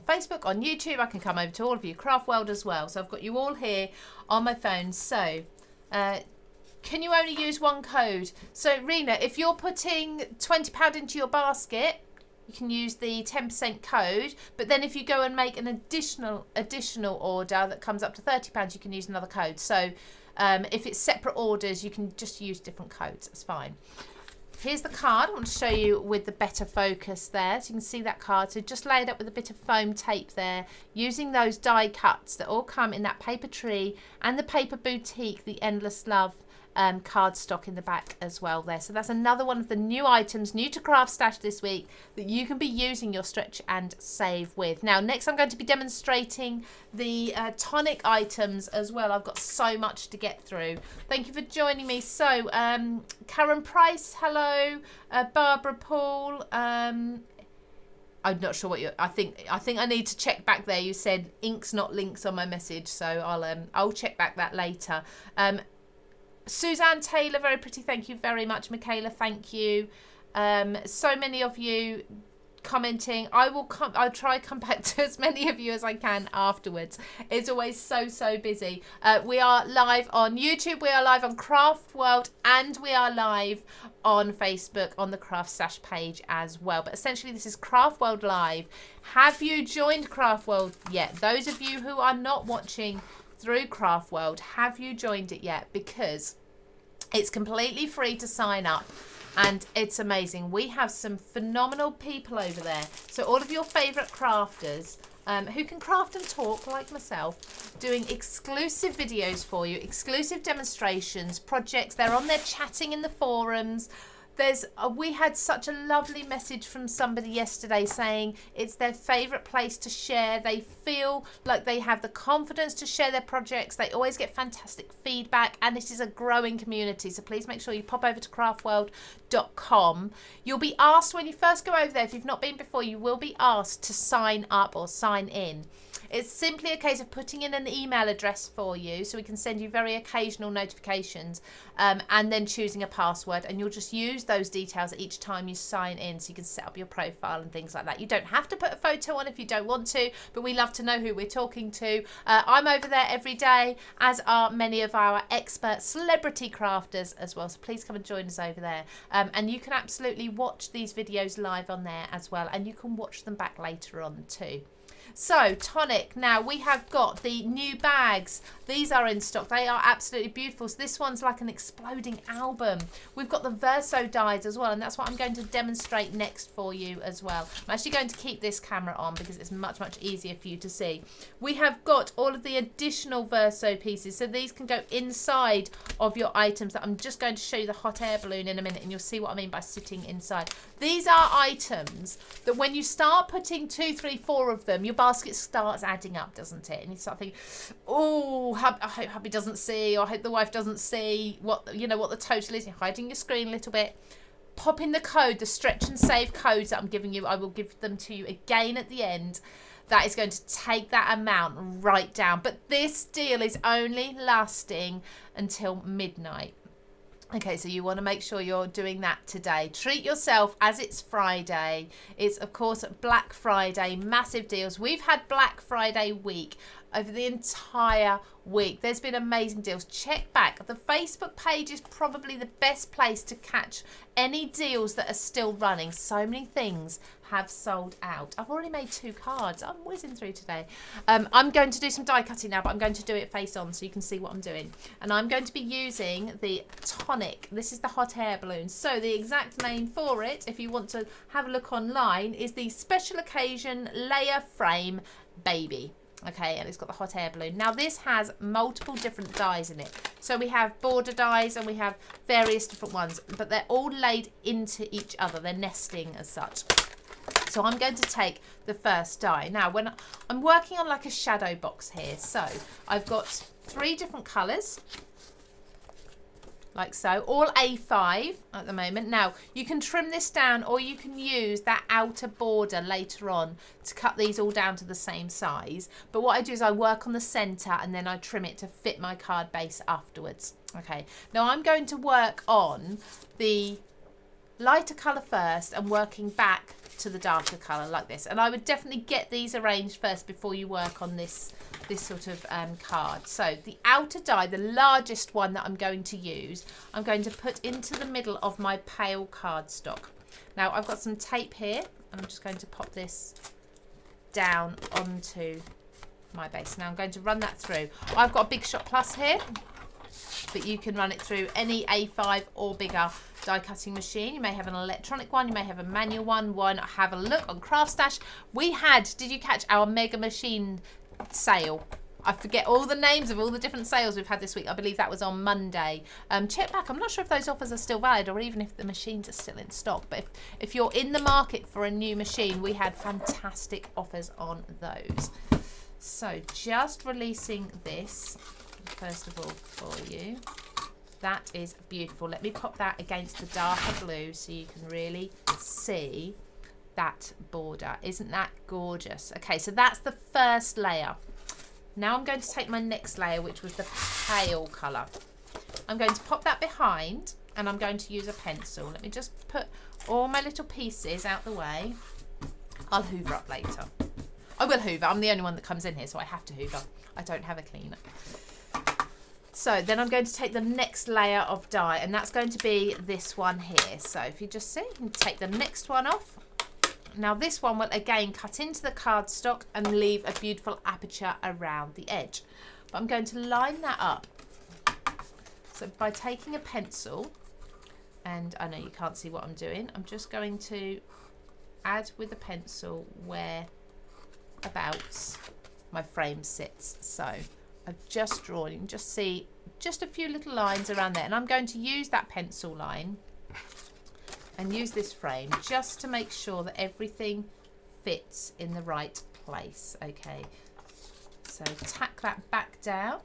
Facebook, on YouTube. I can come over to all of you, CraftWorld as well. So I've got you all here on my phone. So can you only use one code? So Rena, if you're putting £20 into your basket, you can use the 10% code, but then if you go and make an additional order that comes up to £30, you can use another code. So if it's separate orders, you can just use different codes. That's fine. Here's the card. I want to show you with the better focus there, so you can see that card. So just lay it up with a bit of foam tape there, using those die cuts that all come in that paper tree and the paper boutique, the Endless Love card stock in the back as well there. So that's another one of the new items, new to CraftStash this week, that you can be using your stretch and save with. Now next I'm going to be demonstrating the Tonic items as well. I've got so much to get through. Thank you for joining me. So Karen Price, hello. Barbara Paul, I'm not sure what I think I need to check back there. You said inks not links on my message, so I'll check back that later. Suzanne Taylor, very pretty, thank you very much. Michaela, thank you. So many of you commenting. I'll try come back to as many of you as I can afterwards. It's always so busy. We are live on YouTube, we are live on CraftWorld, and we are live on Facebook on the CraftStash page as well. But essentially this is CraftWorld Live. Have you joined CraftWorld yet? Those of you who are not watching through CraftWorld, have you joined it yet? Because it's completely free to sign up and it's amazing. We have some phenomenal people over there. So all of your favourite crafters who can craft and talk like myself, doing exclusive videos for you, exclusive demonstrations, projects. They're on there chatting in the forums. We had such a lovely message from somebody yesterday saying it's their favourite place to share. They feel like they have the confidence to share their projects. They always get fantastic feedback, and it is a growing community. So please make sure you pop over to craftworld.com. You'll be asked when you first go over there, if you've not been before, you will be asked to sign up or sign in. It's simply a case of putting in an email address for you so we can send you very occasional notifications, and then choosing a password, and you'll just use those details each time you sign in so you can set up your profile and things like that. You don't have to put a photo on if you don't want to, but we love to know who we're talking to. I'm over there every day, as are many of our expert celebrity crafters as well, so please come and join us over there. And you can absolutely watch these videos live on there as well, and you can watch them back later on too. So Tonic, now we have got the new bags. These are in stock. They are absolutely beautiful. So this one's like an exploding album. We've got the Verso dies as well, and that's what I'm going to demonstrate next for you as well. I'm actually going to keep this camera on because it's much easier for you to see. We have got all of the additional Verso pieces, so these can go inside of your items. That I'm just going to show you the hot air balloon in a minute, and you'll see what I mean by sitting inside. These are items that when you start putting 2, 3, 4 of them, your basket starts adding up, doesn't it? And you start thinking, oh, I hope hubby doesn't see, or I hope the wife doesn't see what the total is. You're hiding your screen a little bit. Pop in the code, the stretch and save codes that I'm giving you. I will give them to you again at the end. That is going to take that amount right down. But this deal is only lasting until midnight. Okay, so you want to make sure you're doing that today. Treat yourself as it's Friday. It's, of course, Black Friday, massive deals. We've had Black Friday week over the entire week. There's been amazing deals. Check back. The Facebook page is probably the best place to catch any deals that are still running. So many things have sold out. I've already made 2 cards. I'm whizzing through today. I'm going to do some die cutting now, but I'm going to do it face on so you can see what I'm doing. And I'm going to be using the Tonic. This is the hot air balloon. So the exact name for it, if you want to have a look online, is the Special Occasion Layer Frame Baby. Okay, and it's got the hot air balloon. Now this has multiple different dies in it. So we have border dies and we have various different ones, but they're all laid into each other. They're nesting as such. So I'm going to take the first die. Now when I'm working on like a shadow box here, so I've got 3 different colours. Like so, all A5 at the moment. Now you can trim this down, or you can use that outer border later on to cut these all down to the same size. But what I do is I work on the centre and then I trim it to fit my card base afterwards. Okay, now I'm going to work on the lighter colour first and working back to the darker colour like this. And I would definitely get these arranged first before you work on this sort of card. So the outer die, the largest one that I'm going to use, I'm going to put into the middle of my pale cardstock. Now I've got some tape here and I'm just going to pop this down onto my base. Now I'm going to run that through. I've got a Big Shot Plus here, but you can run it through any A5 or bigger die cutting machine. You may have an electronic one, you may have a manual one. Have a look on CraftStash. We had, did you catch our mega machine sale? I forget all the names of all the different sales we've had this week. I believe that was on Monday. Check back. I'm not sure if those offers are still valid or even if the machines are still in stock. But if you're in the market for a new machine, we had fantastic offers on those. So just releasing this first of all for you. That is beautiful. Let me pop that against the darker blue so you can really see that border. Isn't that gorgeous? Okay, so that's the first layer. Now I'm going to take my next layer, which was the pale colour. I'm going to pop that behind and I'm going to use a pencil. Let me just put all my little pieces out the way. I'll hoover up later. I will hoover. I'm the only one that comes in here, so I have to hoover. I don't have a cleaner. So then I'm going to take the next layer of dye, and that's going to be this one here. So if you just see, you can take the next one off. Now this one will again cut into the cardstock and leave a beautiful aperture around the edge. But I'm going to line that up. So by taking a pencil, and I know you can't see what I'm doing, I'm just going to add with the pencil where about my frame sits. So I've just drawn, you can just see just a few little lines around there, and I'm going to use that pencil line and use this frame just to make sure that everything fits in the right place. Okay, so tack that back down,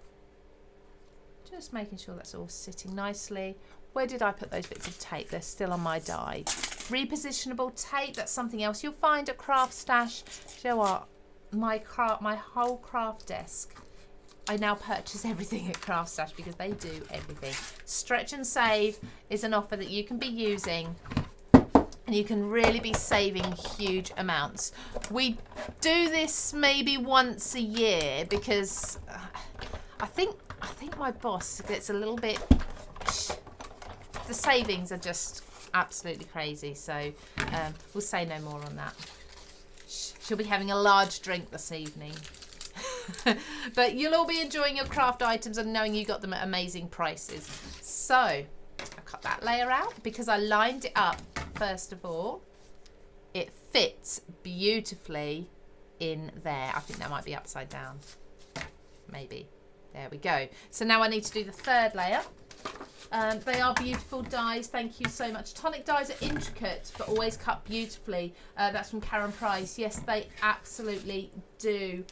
just making sure that's all sitting nicely. Where did I put those bits of tape? They're still on my die. Repositionable tape, that's something else you'll find at CraftStash. You know what? My whole craft desk, I now purchase everything at CraftStash because they do everything. Stretch and save is an offer that you can be using, and you can really be saving huge amounts. We do this maybe once a year because I think my boss gets a little bit, the savings are just absolutely crazy, so we'll say no more on that. She'll be having a large drink this evening. But you'll all be enjoying your craft items and knowing you got them at amazing prices. So I cut that layer out because I lined it up first of all. It fits beautifully in there. I think that might be upside down. Maybe. There we go. So now I need to do the third layer. They are beautiful dies. Thank you so much. Tonic dies are intricate but always cut beautifully. That's from Karen Price. Yes, they absolutely do.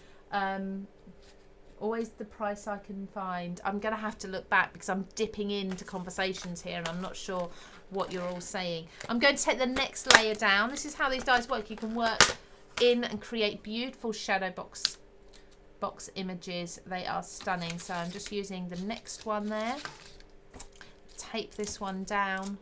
Always the price I can find. I'm going to have to look back because I'm dipping into conversations here and I'm not sure what you're all saying. I'm going to take the next layer down. This is how these dies work. You can work in and create beautiful shadow box images. They are stunning. So I'm just using the next one there. Tape this one down.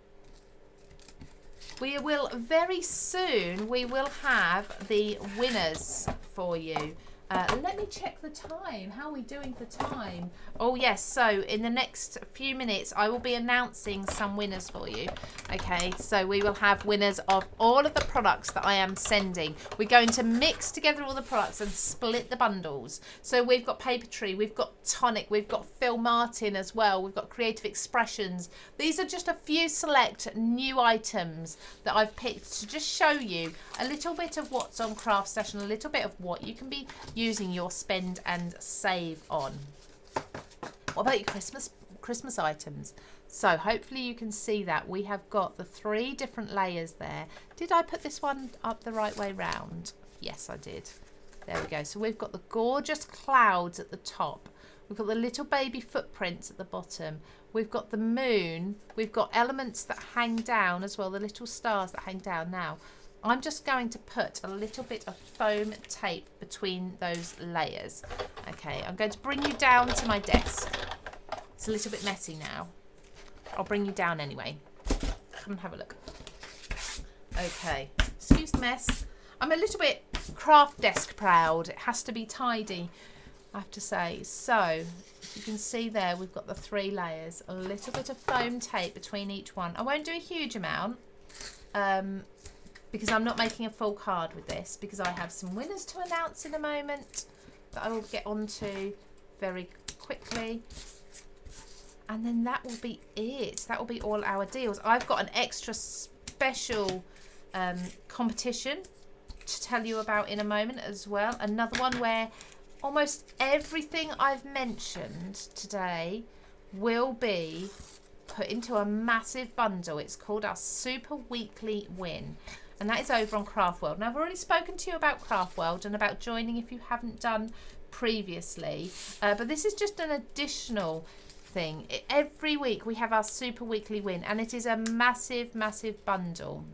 We will very soon, we will have the winners for you. Let me check the time. How are we doing for time? Oh yes, so in the next few minutes I will be announcing some winners for you. Okay, so we will have winners of all of the products that I am sending. We're going to mix together all the products and split the bundles. So we've got Papertree, we've got Tonic, we've got Phil Martin as well, we've got Creative Expressions. These are just a few select new items that I've picked to just show you a little bit of what's on CraftStash and a little bit of what you can be using your spend and save on. What about your Christmas items? So hopefully you can see that we have got the 3 different layers there. Did I put this one up the right way round? Yes, I did. There we go. So we've got the gorgeous clouds at the top. We've got the little baby footprints at the bottom. We've got the moon. We've got elements that hang down as well, the little stars that hang down. Now, I'm just going to put a little bit of foam tape between those layers. Okay, I'm going to bring you down to my desk. It's a little bit messy now. I'll bring you down anyway. Come and have a look. Okay, excuse the mess. I'm a little bit craft desk proud. It has to be tidy, I have to say. So, you can see there we've got the 3 layers. A little bit of foam tape between each one. I won't do a huge amount. Because I'm not making a full card with this, because I have some winners to announce in a moment that I will get onto very quickly. And then that will be it. That will be all our deals. I've got an extra special competition to tell you about in a moment as well. Another one where almost everything I've mentioned today will be put into a massive bundle. It's called our Super Weekly Win. And that is over on CraftWorld. Now, I've already spoken to you about CraftWorld and about joining if you haven't done previously. But this is just an additional thing. Every week we have our Super Weekly Win, and it is a massive, massive bundle.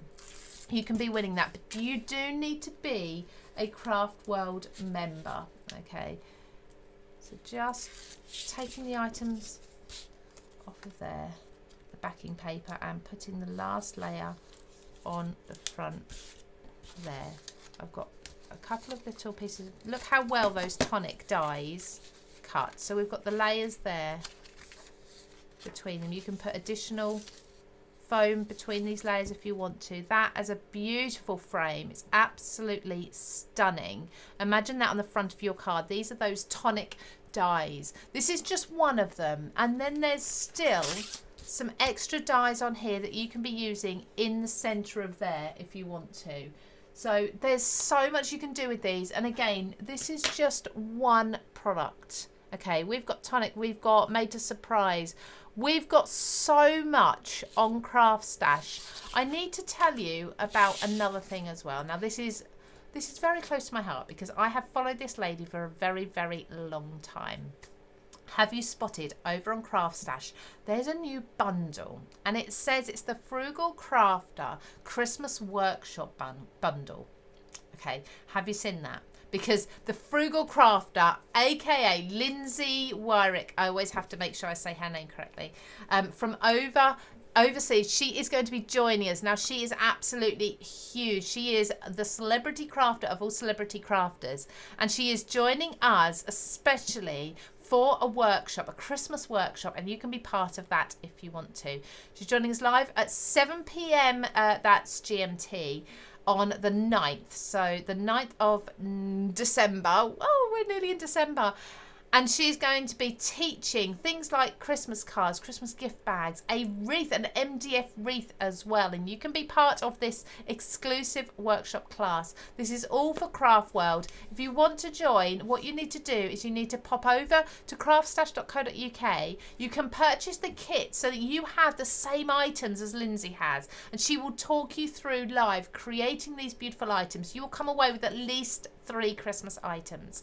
You can be winning that, but you do need to be a CraftWorld member. Okay. So just taking the items off of there, the backing paper, and putting the last layer on the front there. I've got a couple of little pieces. Look how well those Tonic dies cut. So we've got the layers there between them. You can put additional foam between these layers if you want to. That as a beautiful frame. It's absolutely stunning. Imagine that on the front of your card. These are those Tonic dies. This is just one of them, and then there's still some extra dies on here that you can be using in the center of there if you want to. So there's so much you can do with these, and again, this is just one product. Okay, we've got Tonic, we've got Made to Surprise. We've got so much on CraftStash. I need to tell you about another thing as well. Now, this is very close to my heart because I have followed this lady for a very, very long time. Have you spotted over on CraftStash, there's a new bundle and it says it's the Frugal Crafter Christmas Workshop bundle. Okay, have you seen that? Because the Frugal Crafter, aka Lindsay Wyrick, I always have to make sure I say her name correctly, from overseas, she is going to be joining us. Now, she is absolutely huge. She is the celebrity crafter of all celebrity crafters, and she is joining us especially for a workshop, a Christmas workshop, and you can be part of that if you want to. She's joining us live at 7 p.m. That's GMT. On the 9th, so the 9th of December. Oh, we're nearly in December. And she's going to be teaching things like Christmas cards, Christmas gift bags, a wreath, an MDF wreath as well. And you can be part of this exclusive workshop class. This is all for CraftWorld. If you want to join, what you need to do is you need to pop over to craftstash.co.uk. You can purchase the kit so that you have the same items as Lindsay has. And she will talk you through live creating these beautiful items. You will come away with at least 3 Christmas items.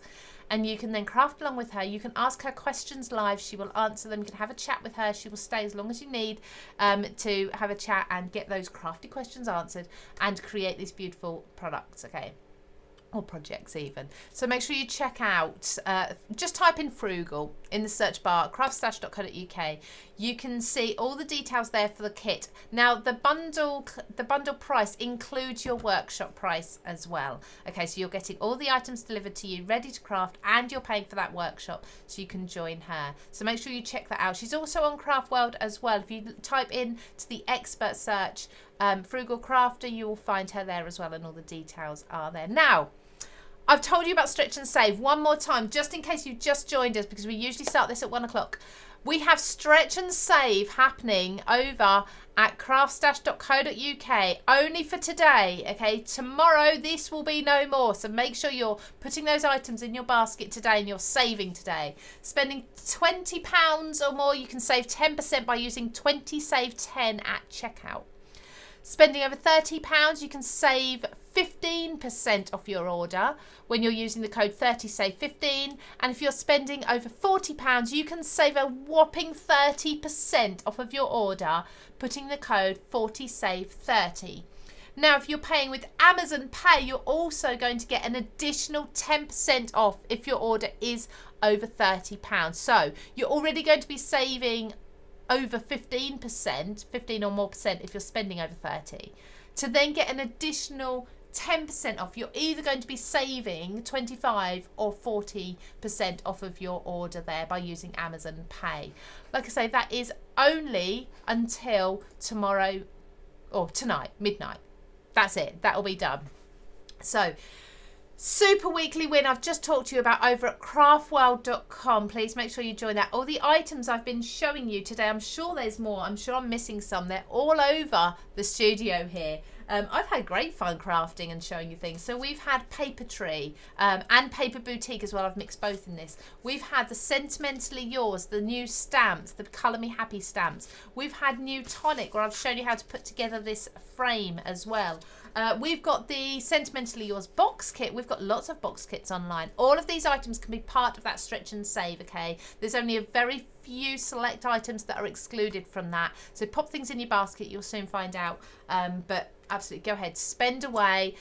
And you can then craft along with her. You can ask her questions live. She will answer them. You can have a chat with her. She will stay as long as you need to have a chat and get those crafty questions answered and create these beautiful products, okay? Or projects even. So make sure you check out, just type in Frugal in the search bar, craftstash.co.uk. You can see all the details there for the kit. Now the bundle price includes your workshop price as well. Okay, so you're getting all the items delivered to you, ready to craft, and you're paying for that workshop so you can join her. So make sure you check that out. She's also on CraftWorld as well. If you type in to the expert search, Frugal Crafter, you will find her there as well, and all the details are there. Now, I've told you about Stretch and Save one more time, just in case you've just joined us, because we usually start this at 1 o'clock. We have Stretch and Save happening over at craftstash.co.uk only for today, okay? Tomorrow, this will be no more, so make sure you're putting those items in your basket today and you're saving today. Spending £20 or more, you can save 10% by using 20 save 10 at checkout. Spending over £30, you can save 15% off your order when you're using the code 30save15. And if you're spending over £40, you can save a whopping 30% off of your order, putting the code 40save30. Now, if you're paying with Amazon Pay, you're also going to get an additional 10% off if your order is over £30. So you're already going to be saving over 15%, 15 or more percent if you're spending over 30. To then get an additional 10% off, you're either going to be saving 25 or 40% off of your order there by using Amazon Pay. Like I say, that is only until tomorrow or tonight, midnight. That's it. That'll be done. So, Super Weekly Win I've just talked to you about over at craftworld.com. Please make sure you join that. All the items I've been showing you today, I'm sure there's more. I'm sure I'm missing some. They're all over the studio here. I've had great fun crafting and showing you things. So we've had Paper Tree and Paper Boutique as well. I've mixed both in this. We've had the Sentimentally Yours, the new stamps, the Colour Me Happy stamps. We've had new Tonic, where I've shown you how to put together this frame as well. We've got the Sentimentally Yours box kit. We've got lots of box kits online. All of these items can be part of that Stretch and Save, okay? There's only a very few select items that are excluded from that. So pop things in your basket, you'll soon find out. But absolutely, go ahead, spend away.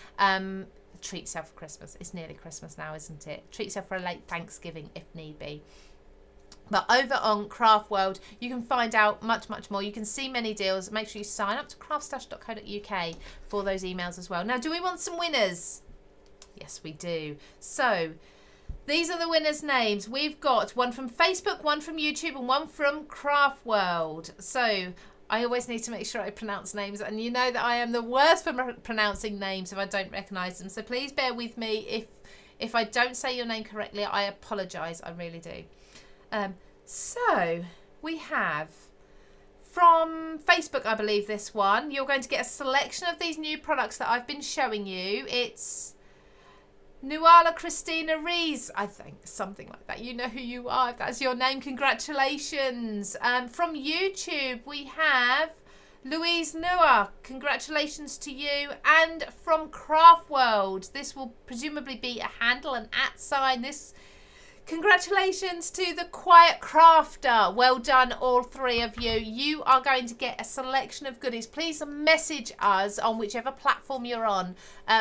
Treat yourself for Christmas. It's nearly Christmas now, isn't it? Treat yourself for a late Thanksgiving if need be. But over on CraftWorld, you can find out much, much more. You can see many deals. Make sure you sign up to craftstash.co.uk for those emails as well. Now, do we want some winners? Yes, we do. So, these are the winners' names. We've got one from Facebook, one from YouTube, and one from CraftWorld. So, I always need to make sure I pronounce names, and you know that I am the worst for pronouncing names if I don't recognise them. So please bear with me if I don't say your name correctly. I apologise. I really do. So we have from Facebook, I believe this one. You're going to get a selection of these new products that I've been showing you. It's Nuala Christina Rees, I think, something like that. You know who you are if that's your name. Congratulations. From YouTube, we have Louise Noah. Congratulations to you. And from CraftWorld, this will presumably be a handle, an @ sign. Congratulations to the Quiet Crafter. Well done, all three of you. You are going to get a selection of goodies. Please message us on whichever platform you're on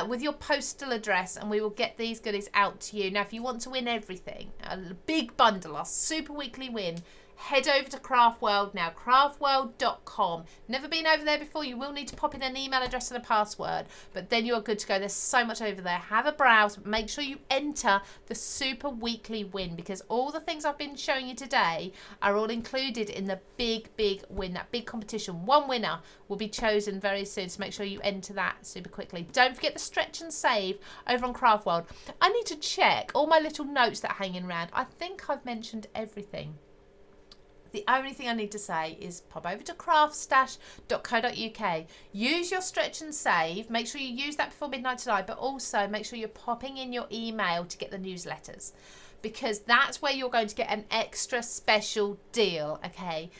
with your postal address, and we will get these goodies out to you. Now, if you want to win everything, a big bundle, our super weekly win, head over to CraftWorld now, craftworld.com. Never been over there before, you will need to pop in an email address and a password, but then you are good to go. There's so much over there. Have a browse, but make sure you enter the super weekly win, because all the things I've been showing you today are all included in the big win, that big competition. One winner will be chosen very soon, so make sure you enter that super quickly. Don't forget the stretch and save over on CraftWorld. I need to check all my little notes that are hanging around. I think I've mentioned everything. The only thing I need to say is pop over to craftstash.co.uk. Use your stretch and save. Make sure you use that before midnight tonight, but also make sure you're popping in your email to get the newsletters, because that's where you're going to get an extra special deal, okay?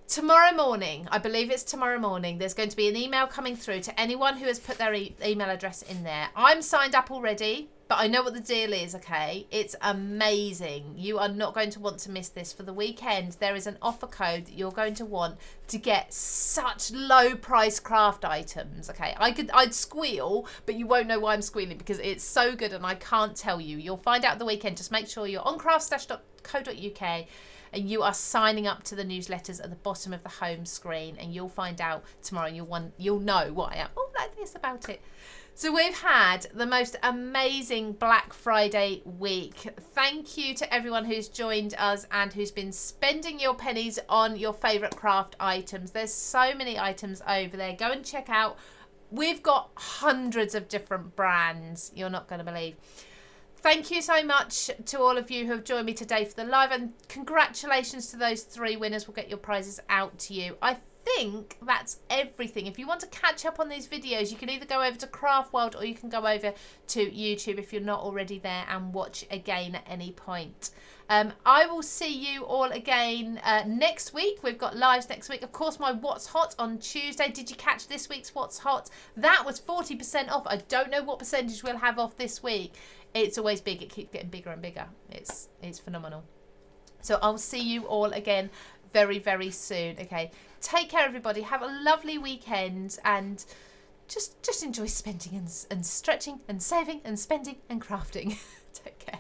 Tomorrow morning, I believe it's tomorrow morning, there's going to be an email coming through to anyone who has put their email address in there. I'm signed up already, but I know what the deal is, okay? It's amazing. You are not going to want to miss this. For the weekend, there is an offer code that you're going to want to get such low price craft items, okay? I'd squeal, but you won't know why I'm squealing, because it's so good and I can't tell you. You'll find out the weekend. Just make sure you're on craftstash.co.uk and you are signing up to the newsletters at the bottom of the home screen, and you'll find out tomorrow, and you'll know what I am all like this about it. So we've had the most amazing Black Friday week. Thank you to everyone who's joined us and who's been spending your pennies on your favourite craft items. There's so many items over there. Go and check out. We've got hundreds of different brands. You're not going to believe. Thank you so much to all of you who have joined me today for the live, and congratulations to those 3 winners. We'll get your prizes out to you. I think that's everything. If you want to catch up on these videos, you can either go over to CraftWorld or you can go over to YouTube if you're not already there and watch again at any point. I will see you all again next week. We've got lives next week. Of course, my What's Hot on Tuesday. Did you catch this week's What's Hot? That was 40% off. I don't know what percentage we'll have off this week. It's always big. It keeps getting bigger and bigger. It's phenomenal. So I'll see you all again very, very soon. Okay, take care, everybody. Have a lovely weekend, and just enjoy spending and stretching and saving and spending and crafting. Take care.